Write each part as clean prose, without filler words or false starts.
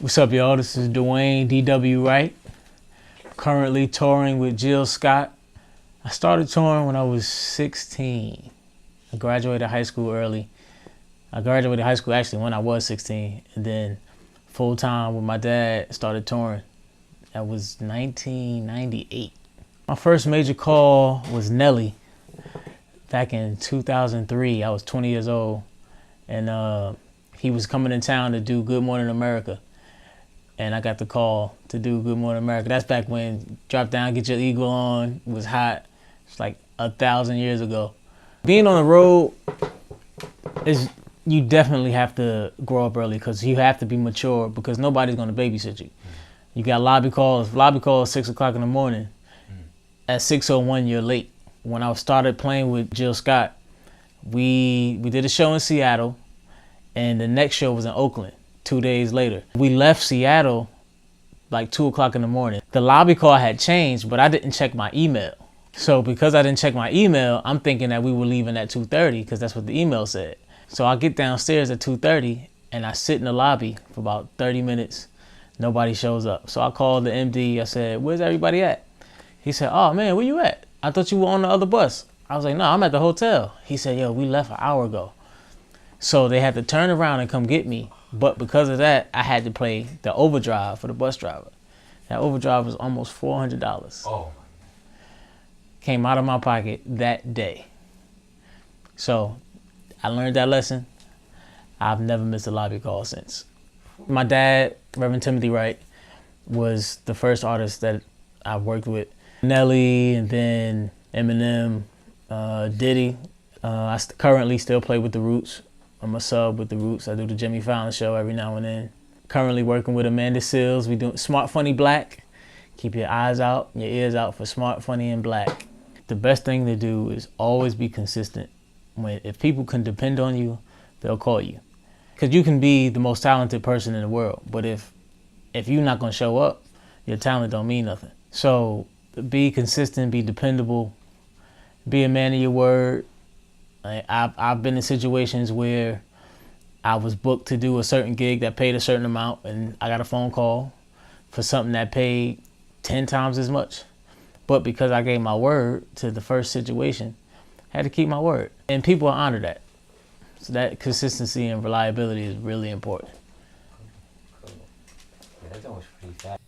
What's up, y'all? This is Dwayne D.W. Wright. Currently touring with Jill Scott. I started touring when I was 16. I graduated high school early. I graduated high school actually when I was 16, and then full time with my dad started touring. That was 1998. My first major call was Nelly back in 2003. I was 20 years old, and he was coming in town to do Good Morning America. And I got the call to do Good Morning America. That's back when Drop Down, Get Your Eagle On was hot. It's like 1,000 years ago. Being on the road you definitely have to grow up early because you have to be mature because nobody's gonna babysit you. You got lobby calls 6 o'clock in the morning. At 6:01, you're late. When I started playing with Jill Scott, we did a show in Seattle, and the next show was in Oakland 2 days later. We left Seattle like 2 o'clock in the morning. The lobby call had changed, but I didn't check my email. So because I didn't check my email, I'm thinking that we were leaving at 2:30 because that's what the email said. So I get downstairs at 2:30 and I sit in the lobby for about 30 minutes. Nobody shows up. So I called the MD. I said, "Where's everybody at?" He said, "Oh man, where you at? I thought you were on the other bus." I was like, "No, I'm at the hotel." He said, "Yo, we left an hour ago." So they had to turn around and come get me. But because of that, I had to pay the overdrive for the bus driver. That overdrive was almost $400. Oh. Came out of my pocket that day. So I learned that lesson. I've never missed a lobby call since. My dad, Reverend Timothy Wright, was the first artist that I worked with. Nelly, and then Eminem, Diddy. I currently still play with The Roots. I'm a sub with The Roots. I do the Jimmy Fallon show every now and then. Currently working with Amanda Seales. We do Smart, Funny, Black. Keep your eyes out, your ears out for Smart, Funny, and Black. The best thing to do is always be consistent. If people can depend on you, they'll call you. Because you can be the most talented person in the world, but if you're not gonna show up, your talent don't mean nothing. So be consistent, be dependable, be a man of your word. I've been in situations where I was booked to do a certain gig that paid a certain amount, and I got a phone call for something that paid 10 times as much. But because I gave my word to the first situation, I had to keep my word. And people honor that. So that consistency and reliability is really important. Cool. Yeah, that was pretty fast.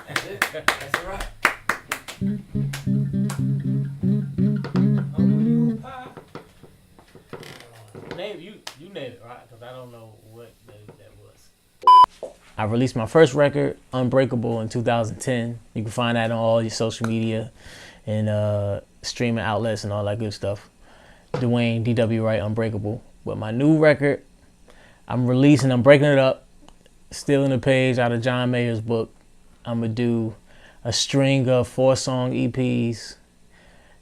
That's it. That's a wrap. Name you named it, right? Because I don't know what that was. I released my first record, Unbreakable, in 2010. You can find that on all your social media and streaming outlets and all that good stuff. Dwayne D.W. Wright, Unbreakable. But my new record, I'm breaking it up, stealing a page out of John Mayer's book. I'm going to do a string of 4-song EPs,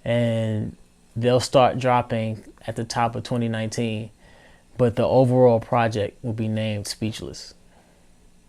and they'll start dropping at the top of 2019. But the overall project will be named Speechless.